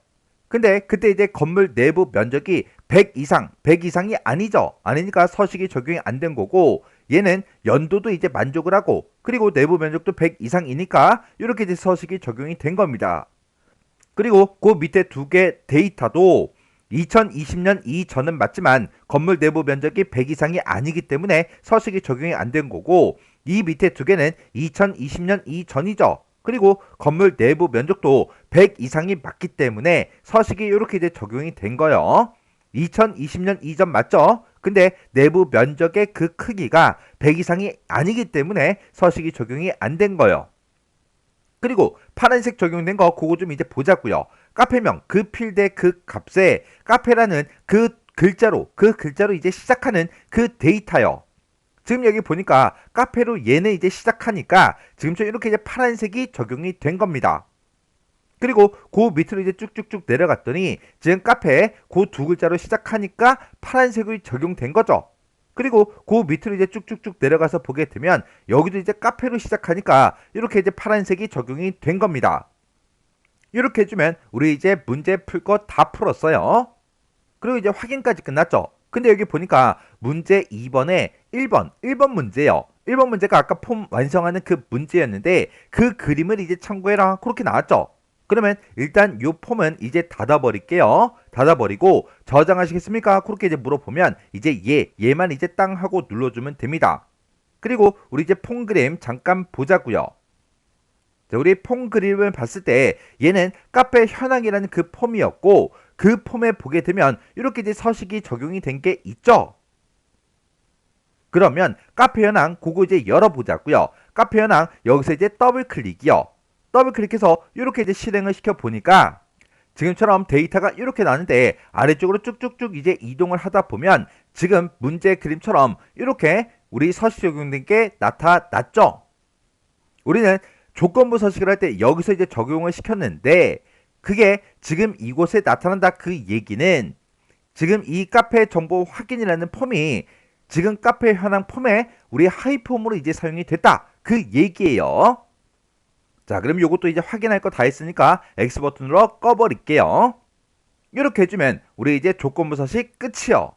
근데 그때 이제 건물 내부 면적이 100 이상이 아니죠. 아니니까 서식이 적용이 안 된 거고 얘는 연도도 이제 만족을 하고 그리고 내부 면적도 100 이상이니까 이렇게 이제 서식이 적용이 된 겁니다. 그리고 그 밑에 두 개 데이터도 2020년 이전은 맞지만 건물 내부 면적이 100 이상이 아니기 때문에 서식이 적용이 안 된 거고 이 밑에 두 개는 2020년 이전이죠. 그리고 건물 내부 면적도 100 이상이 맞기 때문에 서식이 이렇게 이제 적용이 된 거예요. 2020년 이전 맞죠? 근데 내부 면적의 그 크기가 100 이상이 아니기 때문에 서식이 적용이 안 된 거예요. 그리고 파란색 적용된 거 그거 좀 이제 보자고요. 카페명 그 필드의 그 값에 카페라는 그 글자로 이제 시작하는 그 데이터요. 지금 여기 보니까 카페로 얘는 이제 시작하니까 지금처럼 이렇게 이제 파란색이 적용이 된 겁니다. 그리고 그 밑으로 이제 쭉쭉쭉 내려갔더니 지금 카페 그 두 글자로 시작하니까 파란색이 적용된 거죠. 그리고 그 밑으로 이제 쭉쭉쭉 내려가서 보게 되면 여기도 이제 카페로 시작하니까 이렇게 이제 파란색이 적용이 된 겁니다. 이렇게 해주면 우리 이제 문제 풀 거 다 풀었어요. 그리고 이제 확인까지 끝났죠. 근데 여기 보니까 문제 2번에 1번 문제요. 1번 문제가 아까 폼 완성하는 그 문제였는데 그 그림을 이제 참고해라 그렇게 나왔죠. 그러면 일단 요 폼은 이제 닫아버릴게요. 닫아버리고 저장하시겠습니까? 그렇게 이제 물어보면 이제 얘만 이제 땅 하고 눌러주면 됩니다. 그리고 우리 이제 폼 그림 잠깐 보자고요. 자, 우리 폼 그림을 봤을 때 얘는 카페 현황이라는 그 폼이었고 그 폼에 보게 되면 이렇게 이제 서식이 적용이 된 게 있죠. 그러면 카페 현황 그거 이제 열어보자고요. 카페 현황 여기서 이제 더블 클릭이요. 더블 클릭해서 이렇게 이제 실행을 시켜 보니까 지금처럼 데이터가 이렇게 나는데 아래쪽으로 쭉쭉쭉 이제 이동을 하다 보면 지금 문제 그림처럼 이렇게 우리 서식 적용된 게 나타났죠. 우리는 조건부 서식을 할 때 여기서 이제 적용을 시켰는데 그게 지금 이곳에 나타난다 그 얘기는 지금 이 카페 정보 확인이라는 폼이 지금 카페 현황 폼에 우리 하이폼으로 이제 사용이 됐다 그 얘기예요. 자, 그럼 요것도 이제 확인할 거 다 했으니까 X 버튼으로 꺼버릴게요. 이렇게 해주면 우리 이제 조건부 서식 끝이요.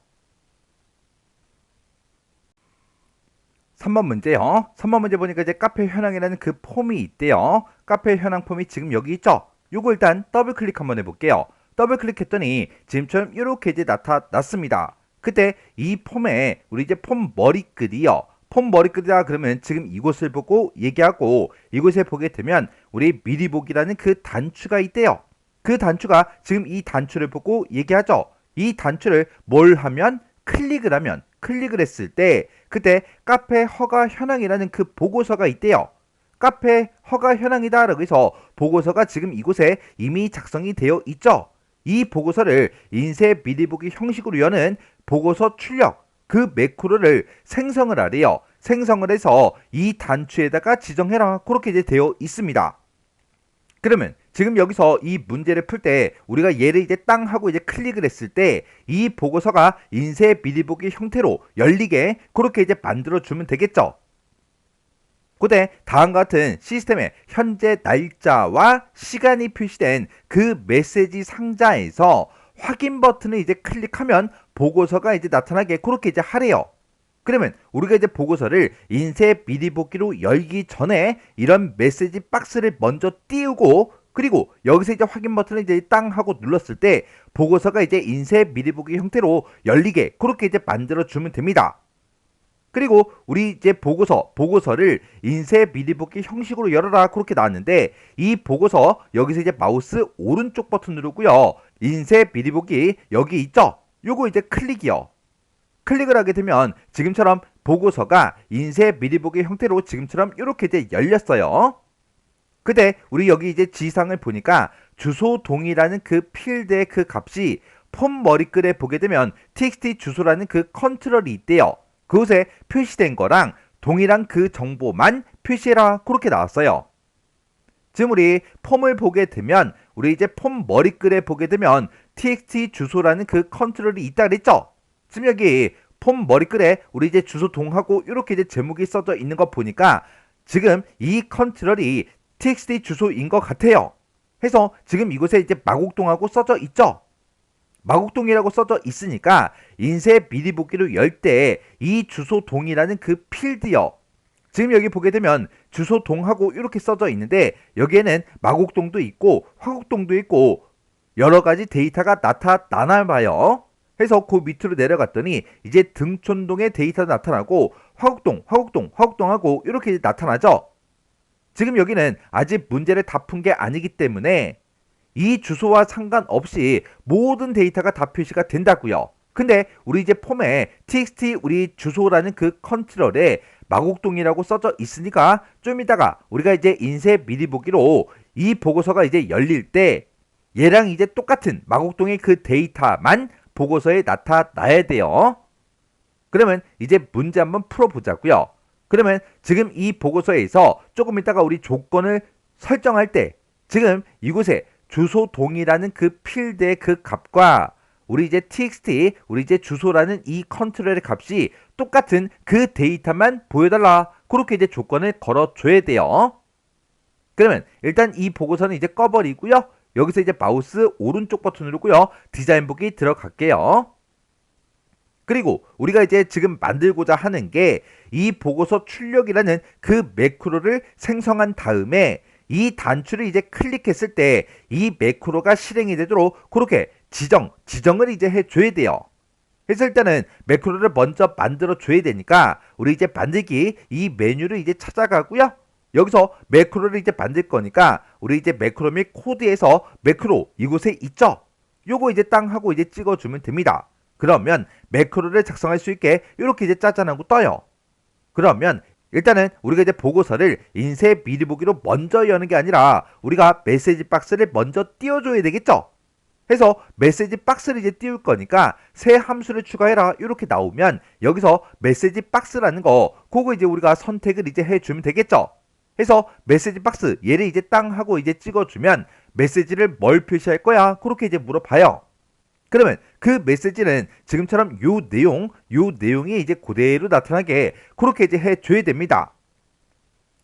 3번 문제요. 3번 문제 보니까 이제 카페 현황이라는 그 폼이 있대요. 카페 현황 폼이 지금 여기 있죠. 요거 일단 더블 클릭 한번 해볼게요. 더블 클릭했더니 지금처럼 이렇게 이제 나타났습니다. 그때 이 폼에 우리 이제 폼 머리끝이요. 폼 머리끝이다 그러면 지금 이곳을 보고 얘기하고 이곳에 보게 되면 우리 미리 보기라는 그 단추가 있대요. 그 단추가 지금 이 단추를 보고 얘기하죠. 이 단추를 뭘 하면 클릭을 했을 때 그때 카페 허가 현황이라는 그 보고서가 있대요. 카페 허가 현황이다 라고 해서 보고서가 지금 이곳에 이미 작성이 되어 있죠. 이 보고서를 인쇄 미리 보기 형식으로 여는 보고서 출력 그 매크로를 생성을 하래요. 생성을 해서 이 단추에다가 지정해라 그렇게 이제 되어 있습니다. 그러면 지금 여기서 이 문제를 풀 때 우리가 얘를 이제 땅 하고 이제 클릭을 했을 때 이 보고서가 인쇄 미리 보기 형태로 열리게 그렇게 이제 만들어 주면 되겠죠. 그때 다음과 같은 시스템에 현재 날짜와 시간이 표시된 그 메시지 상자에서 확인 버튼을 이제 클릭하면 보고서가 이제 나타나게 그렇게 이제 하래요. 그러면 우리가 이제 보고서를 인쇄 미리 보기로 열기 전에 이런 메시지 박스를 먼저 띄우고 그리고 여기서 이제 확인 버튼을 이제 땅 하고 눌렀을 때 보고서가 이제 인쇄 미리 보기 형태로 열리게 그렇게 이제 만들어 주면 됩니다. 그리고 우리 이제 보고서를 인쇄 미리 보기 형식으로 열어라 그렇게 나왔는데 이 보고서 여기서 이제 마우스 오른쪽 버튼 누르고요. 인쇄 미리 보기 여기 있죠? 요거 이제 클릭이요. 클릭을 하게 되면 지금처럼 보고서가 인쇄 미리 보기 형태로 지금처럼 이렇게 이제 열렸어요. 근데 우리 여기 이제 지상을 보니까 주소 동의라는 그 필드의 그 값이 폼 머리글에 보게 되면 txt 주소라는 그 컨트롤이 있대요. 그곳에 표시된 거랑 동일한 그 정보만 표시해라 그렇게 나왔어요. 지금 우리 폼을 보게 되면 우리 이제 폼 머리글에 보게 되면 txt 주소라는 그 컨트롤이 있다 그랬죠. 지금 여기 폼 머리글에 우리 이제 주소 동하고 이렇게 이제 제목이 써져 있는 거 보니까 지금 이 컨트롤이 txt 주소인 것 같아요. 해서 지금 이곳에 이제 마곡동하고 써져 있죠. 마곡동이라고 써져 있으니까 인쇄 미리 보기로 열 때 이 주소 동이라는 그 필드요. 지금 여기 보게 되면 주소 동하고 이렇게 써져 있는데 여기에는 마곡동도 있고 화곡동도 있고 여러 가지 데이터가 나타나나 봐요. 해서 그 밑으로 내려갔더니 이제 등촌동의 데이터도 나타나고 화곡동하고 이렇게 이제 나타나죠. 지금 여기는 아직 문제를 다 푼 게 아니기 때문에 이 주소와 상관없이 모든 데이터가 다 표시가 된다고요. 근데 우리 이제 폼에 txt 우리 주소라는 그 컨트롤에 마곡동이라고 써져 있으니까 좀 이따가 우리가 이제 인쇄 미리 보기로 이 보고서가 이제 열릴 때 얘랑 이제 똑같은 마곡동의 그 데이터만 보고서에 나타나야 돼요. 그러면 이제 문제 한번 풀어보자고요. 그러면 지금 이 보고서에서 조금 이따가 우리 조건을 설정할 때 지금 이곳에 주소 동이라는 그 필드의 그 값과 우리 이제 txt 우리 이제 주소라는 이 컨트롤의 값이 똑같은 그 데이터만 보여달라. 그렇게 이제 조건을 걸어줘야 돼요. 그러면 일단 이 보고서는 이제 꺼버리고요. 여기서 이제 마우스 오른쪽 버튼 누르고요. 디자인 보기 들어갈게요. 그리고 우리가 이제 지금 만들고자 하는 게 이 보고서 출력이라는 그 매크로를 생성한 다음에 이 단추를 이제 클릭했을 때 이 매크로가 실행이 되도록 그렇게 지정을 이제 해줘야 돼요. 그래서 일단은 매크로를 먼저 만들어 줘야 되니까 우리 이제 만들기 이 메뉴를 이제 찾아가고요. 여기서 매크로를 이제 만들 거니까 우리 이제 매크로 및 코드에서 매크로 이곳에 있죠. 요거 이제 땅 하고 이제 찍어주면 됩니다. 그러면 매크로를 작성할 수 있게 이렇게 이제 짜잔하고 떠요. 그러면 일단은 우리가 이제 보고서를 인쇄 미리 보기로 먼저 여는 게 아니라 우리가 메시지 박스를 먼저 띄워줘야 되겠죠. 해서 메시지 박스를 이제 띄울 거니까 새 함수를 추가해라 이렇게 나오면 여기서 메시지 박스라는 거 그거 이제 우리가 선택을 이제 해주면 되겠죠. 해서 메시지 박스 얘를 이제 땅 하고 이제 찍어주면 메시지를 뭘 표시할 거야 그렇게 이제 물어봐요. 그러면 그 메시지는 지금처럼 요 내용이 이제 그대로 나타나게 그렇게 이제 해줘야 됩니다.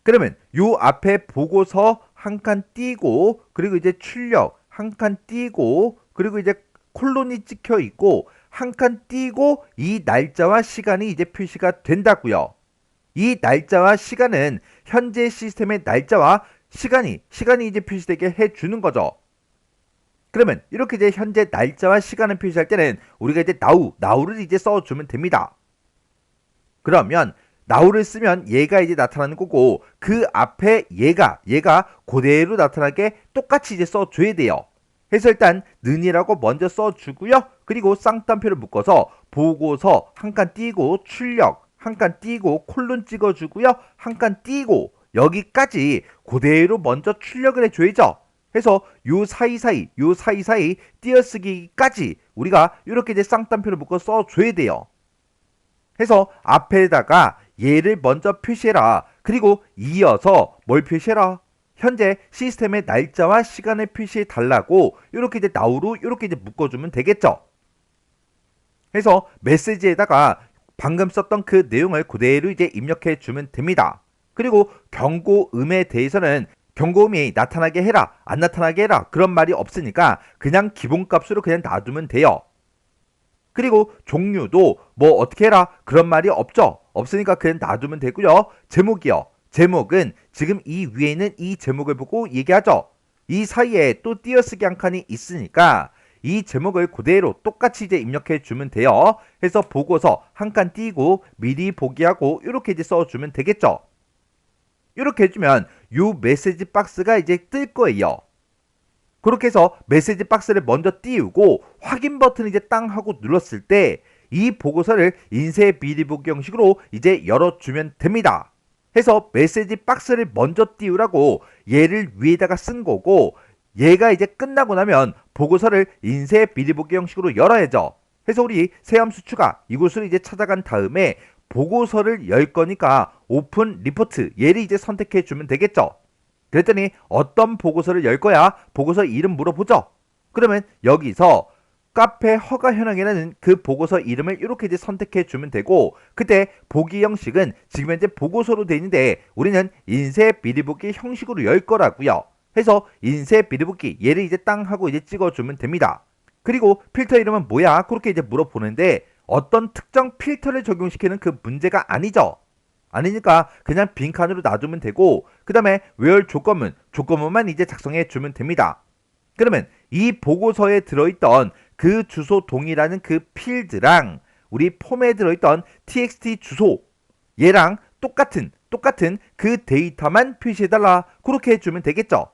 그러면 요 앞에 보고서 한 칸 띄고 그리고 이제 출력 한 칸 띄고 그리고 이제 콜론이 찍혀 있고 한 칸 띄고 이 날짜와 시간이 이제 표시가 된다고요. 이 날짜와 시간은 현재 시스템의 날짜와 시간이 이제 표시되게 해주는 거죠. 그러면 이렇게 이제 현재 날짜와 시간을 표시할 때는 우리가 이제 now를 이제 써주면 됩니다. 그러면 now를 쓰면 얘가 이제 나타나는 거고 그 앞에 얘가 그대로 나타나게 똑같이 이제 써줘야 돼요. 그래서 일단 는이라고 먼저 써주고요. 그리고 쌍따옴표를 묶어서 보고서 한 칸 띄고 출력 한 칸 띄고 콜론 찍어주고요. 한 칸 띄고 여기까지 그대로 먼저 출력을 해줘야죠. 해서 요 사이사이 띄어쓰기까지 우리가 이렇게 이제 쌍따옴표를 묶어 써줘야 돼요. 해서 앞에다가 얘를 먼저 표시해라. 그리고 이어서 뭘 표시해라? 현재 시스템의 날짜와 시간을 표시해 달라고 이렇게 이제 now로 이렇게 이제 묶어주면 되겠죠. 해서 메시지에다가 방금 썼던 그 내용을 그대로 이제 입력해 주면 됩니다. 그리고 경고음에 대해서는 경고음이 나타나게 해라 안 나타나게 해라 그런 말이 없으니까 그냥 기본값으로 그냥 놔두면 돼요. 그리고 종류도 뭐 어떻게 해라 그런 말이 없으니까 그냥 놔두면 되고요. 제목이요. 제목은 지금 이 위에 있는 이 제목을 보고 얘기하죠. 이 사이에 또 띄어쓰기 한 칸이 있으니까 이 제목을 그대로 똑같이 이제 입력해 주면 돼요. 해서 보고서 한 칸 띄고 미리 보기하고 이렇게 이제 써주면 되겠죠. 이렇게 해주면 요 메시지 박스가 이제 뜰 거예요. 그렇게 해서 메시지 박스를 먼저 띄우고 확인 버튼 이제 땅 하고 눌렀을 때 이 보고서를 인쇄 미리 보기 형식으로 이제 열어주면 됩니다. 해서 메시지 박스를 먼저 띄우라고 얘를 위에다가 쓴 거고 얘가 이제 끝나고 나면 보고서를 인쇄 미리 보기 형식으로 열어야죠. 해서 우리 새 함수 추가 이곳을 이제 찾아간 다음에 보고서를 열 거니까 오픈 리포트 얘를 이제 선택해 주면 되겠죠. 그랬더니 어떤 보고서를 열 거야? 보고서 이름 물어보죠. 그러면 여기서 카페 허가 현황이라는 그 보고서 이름을 이렇게 이제 선택해 주면 되고 그때 보기 형식은 지금 현재 보고서로 되어 있는데 우리는 인쇄 미리 보기 형식으로 열 거라고요. 해서 인쇄 미리 보기 얘를 이제 땅 하고 이제 찍어주면 됩니다. 그리고 필터 이름은 뭐야? 그렇게 이제 물어보는데 어떤 특정 필터를 적용시키는 그 문제가 아니죠. 아니니까 그냥 빈칸으로 놔두면 되고 그 다음에 where 조건문만 이제 작성해 주면 됩니다. 그러면 이 보고서에 들어있던 그 주소 동이라는 그 필드랑 우리 폼에 들어있던 txt 주소 얘랑 똑같은 그 데이터만 표시해달라. 그렇게 해주면 되겠죠.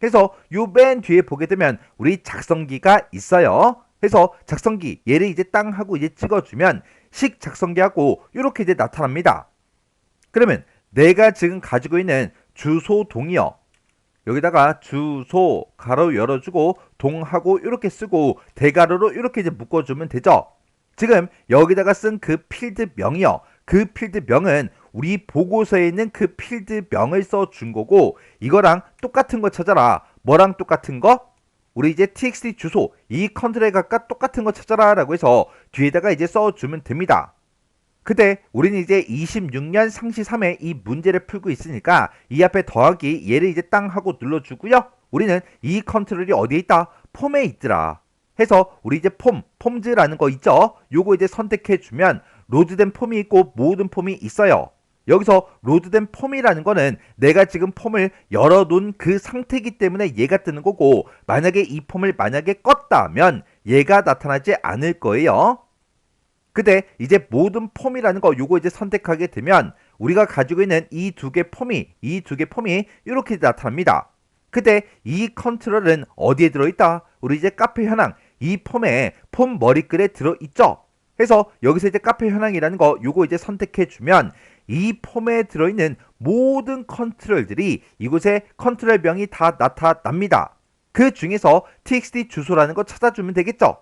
그래서 요 맨 뒤에 보게 되면 우리 작성기가 있어요. 그래서 작성기 얘를 이제 땅 하고 이제 찍어주면 식 작성기하고 이렇게 이제 나타납니다. 그러면 내가 지금 가지고 있는 주소 동이요. 여기다가 주소 가로 열어주고 동하고 이렇게 쓰고 대가로로 이렇게 이제 묶어주면 되죠. 지금 여기다가 쓴 그 필드명이요. 그 필드명은 우리 보고서에 있는 그 필드명을 써준 거고 이거랑 똑같은 거 찾아라. 뭐랑 똑같은 거? 우리 이제 txt 주소 이 컨트롤에 각각 똑같은 거 찾아라 라고 해서 뒤에다가 이제 써주면 됩니다. 근데 우리는 이제 26년 상시 3회 이 문제를 풀고 있으니까 이 앞에 더하기 얘를 이제 땅 하고 눌러주고요. 우리는 이 컨트롤이 어디에 있다? 폼에 있더라. 해서 우리 이제 폼즈라는 거 있죠? 요거 이제 선택해주면 로드된 폼이 있고 모든 폼이 있어요. 여기서 로드된 폼이라는 거는 내가 지금 폼을 열어놓은 그 상태이기 때문에 얘가 뜨는 거고 만약에 이 폼을 만약에 껐다면 얘가 나타나지 않을 거예요. 근데 이제 모든 폼이라는 거 요거 이제 선택하게 되면 우리가 가지고 있는 이 두 개 폼이 이렇게 나타납니다. 근데 이 컨트롤은 어디에 들어있다? 우리 이제 카페 현황 이 폼에 폼 머리글에 들어있죠. 그래서 여기서 이제 카페 현황이라는 거 요거 이제 선택해 주면 이 폼에 들어있는 모든 컨트롤들이 이곳에 컨트롤명이 다 나타납니다. 그 중에서 txt 주소라는 거 찾아주면 되겠죠.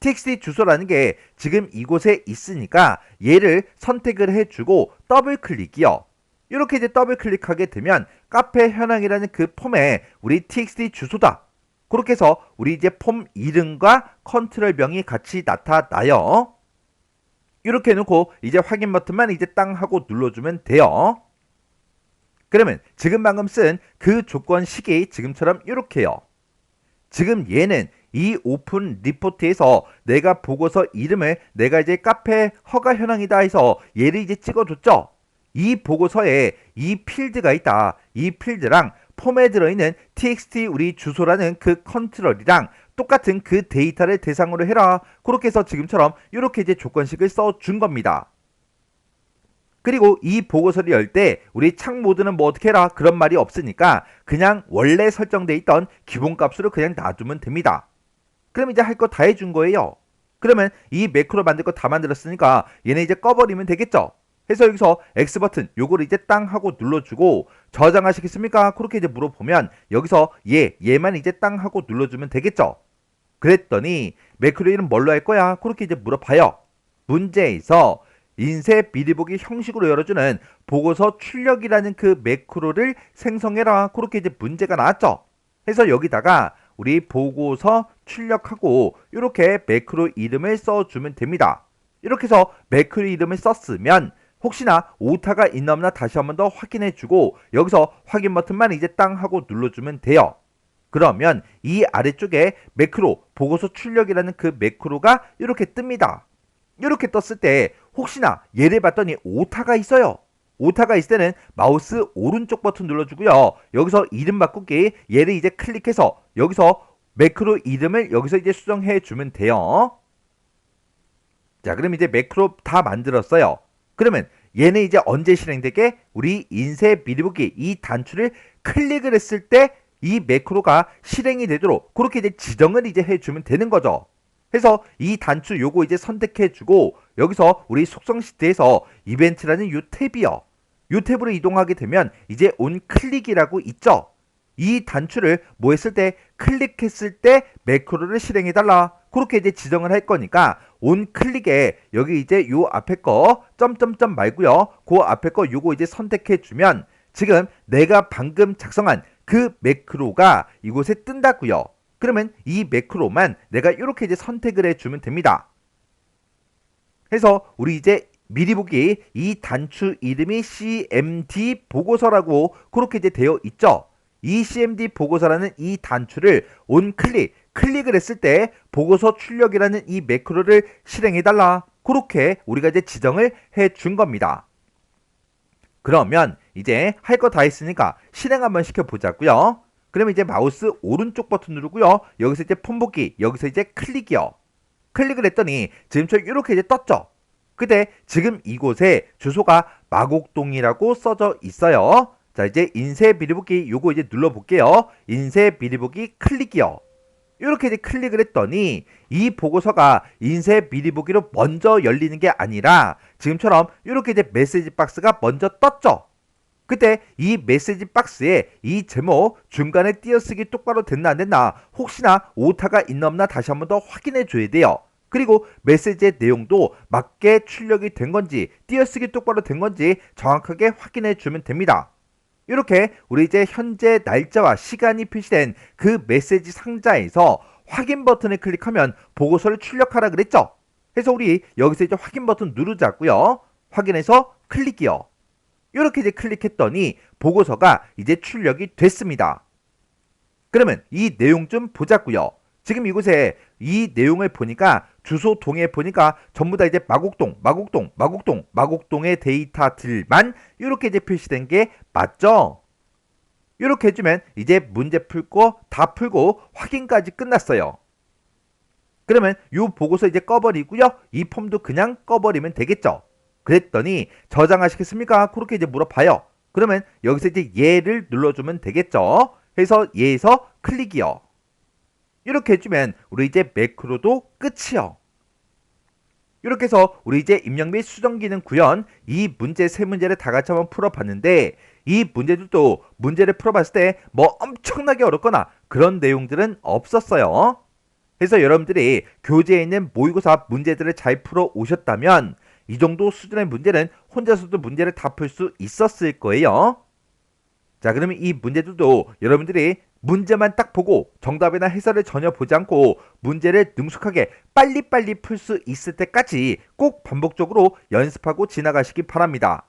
txt 주소라는 게 지금 이곳에 있으니까 얘를 선택을 해주고 더블 클릭이요. 이렇게 이제 더블 클릭하게 되면 카페 현황이라는 그 폼에 우리 txt 주소다. 그렇게 해서 우리 이제 폼 이름과 컨트롤명이 같이 나타나요. 이렇게 해놓고 이제 확인 버튼만 이제 땅 하고 눌러주면 돼요. 그러면 지금 방금 쓴 그 조건식이 지금처럼 이렇게요. 지금 얘는 이 오픈 리포트에서 내가 보고서 이름을 내가 이제 카페 허가 현황이다 해서 얘를 이제 찍어줬죠. 이 보고서에 이 필드가 있다. 이 필드랑 폼에 들어있는 txt 우리 주소라는 그 컨트롤이랑 똑같은 그 데이터를 대상으로 해라. 그렇게 해서 지금처럼 이렇게 이제 조건식을 써준 겁니다. 그리고 이 보고서를 열 때 우리 창 모드는 뭐 어떻게 해라 그런 말이 없으니까 그냥 원래 설정돼 있던 기본값으로 그냥 놔두면 됩니다. 그럼 이제 할 거 다 해준 거예요. 그러면 이 매크로 만들 거 다 만들었으니까 얘네 이제 꺼버리면 되겠죠. 해서 여기서 X버튼 요거를 이제 땅 하고 눌러주고 저장하시겠습니까? 그렇게 이제 물어보면 여기서 얘만 이제 땅 하고 눌러주면 되겠죠. 그랬더니 매크로 이름 뭘로 할 거야? 그렇게 이제 물어봐요. 문제에서 인쇄 미리 보기 형식으로 열어주는 보고서 출력이라는 그 매크로를 생성해라. 그렇게 이제 문제가 나왔죠. 해서 여기다가 우리 보고서 출력하고 이렇게 매크로 이름을 써주면 됩니다. 이렇게 해서 매크로 이름을 썼으면 혹시나 오타가 있나 없나 다시 한번 더 확인해주고 여기서 확인 버튼만 이제 땅 하고 눌러주면 돼요. 그러면 이 아래쪽에 매크로 보고서 출력이라는 그 매크로가 이렇게 뜹니다. 이렇게 떴을 때 혹시나 얘를 봤더니 오타가 있어요. 오타가 있을 때는 마우스 오른쪽 버튼 눌러주고요. 여기서 이름 바꾸기 얘를 이제 클릭해서 여기서 매크로 이름을 여기서 이제 수정해 주면 돼요. 자, 그럼 이제 매크로 다 만들었어요. 그러면 얘는 이제 언제 실행되게? 우리 인쇄 미리 보기 이 단추를 클릭을 했을 때 이 매크로가 실행이 되도록 그렇게 이제 지정을 이제 해주면 되는 거죠. 해서 이 단추 요거 이제 선택해주고 여기서 우리 속성 시트에서 이벤트라는 요 탭이요. 요 탭으로 이동하게 되면 이제 온 클릭이라고 있죠. 이 단추를 뭐 했을 때 클릭했을 때 매크로를 실행해달라. 그렇게 이제 지정을 할 거니까 온 클릭에 여기 이제 요 앞에 거 점점점 말고요. 그 앞에 거 요거 이제 선택해주면 지금 내가 방금 작성한 그 매크로가 이곳에 뜬다고요. 그러면 이 매크로만 내가 이렇게 이제 선택을 해주면 됩니다. 해서 우리 이제 미리 보기 이 단추 이름이 CMD 보고서라고 그렇게 이제 되어 있죠. 이 CMD 보고서라는 이 단추를 온 클릭을 했을 때 보고서 출력이라는 이 매크로를 실행해달라. 그렇게 우리가 이제 지정을 해준 겁니다. 그러면 이제 할 거 다 했으니까 실행 한번 시켜보자고요. 그러면 이제 마우스 오른쪽 버튼 누르고요. 여기서 이제 폰 보기, 여기서 이제 클릭이요. 클릭을 했더니 지금처럼 이렇게 이제 떴죠. 근데 지금 이곳에 주소가 마곡동이라고 써져 있어요. 자, 이제 인쇄 비밀보기 요거 이제 눌러볼게요. 인쇄 비밀보기 클릭이요. 이렇게 이제 클릭을 했더니 이 보고서가 인쇄 미리 보기로 먼저 열리는 게 아니라 지금처럼 이렇게 이제 메시지 박스가 먼저 떴죠. 그때 이 메시지 박스에 이 제목 중간에 띄어쓰기 똑바로 됐나 안 됐나 혹시나 오타가 있나 없나 다시 한번 더 확인해 줘야 돼요. 그리고 메시지의 내용도 맞게 출력이 된 건지 띄어쓰기 똑바로 된 건지 정확하게 확인해 주면 됩니다. 이렇게 우리 이제 현재 날짜와 시간이 표시된 그 메시지 상자에서 확인 버튼을 클릭하면 보고서를 출력하라 그랬죠. 그래서 우리 여기서 이제 확인 버튼 누르자고요. 확인해서 클릭이요. 이렇게 이제 클릭했더니 보고서가 이제 출력이 됐습니다. 그러면 이 내용 좀 보자고요. 지금 이곳에 이 내용을 보니까 주소 동에 보니까 전부 다 이제 마곡동의 데이터들만 이렇게 이제 표시된 게 맞죠? 이렇게 해주면 이제 문제 풀고 다 풀고 확인까지 끝났어요. 그러면 이 보고서 이제 꺼버리고요. 이 폼도 그냥 꺼버리면 되겠죠. 그랬더니 저장하시겠습니까? 그렇게 이제 물어봐요. 그러면 여기서 이제 예를 눌러주면 되겠죠. 그래서 예에서 클릭이요. 이렇게 해주면 우리 이제 매크로도 끝이요. 이렇게 해서 우리 이제 입력 및 수정 기능 구현 이 문제 세 문제를 다 같이 한번 풀어봤는데 이 문제들도 문제를 풀어봤을 때 뭐 엄청나게 어렵거나 그런 내용들은 없었어요. 그래서 여러분들이 교재에 있는 모의고사 문제들을 잘 풀어 오셨다면 이 정도 수준의 문제는 혼자서도 문제를 다 풀 수 있었을 거예요. 자, 그러면 이 문제들도 여러분들이 문제만 딱 보고 정답이나 해설을 전혀 보지 않고 문제를 능숙하게 빨리빨리 풀 수 있을 때까지 꼭 반복적으로 연습하고 지나가시기 바랍니다.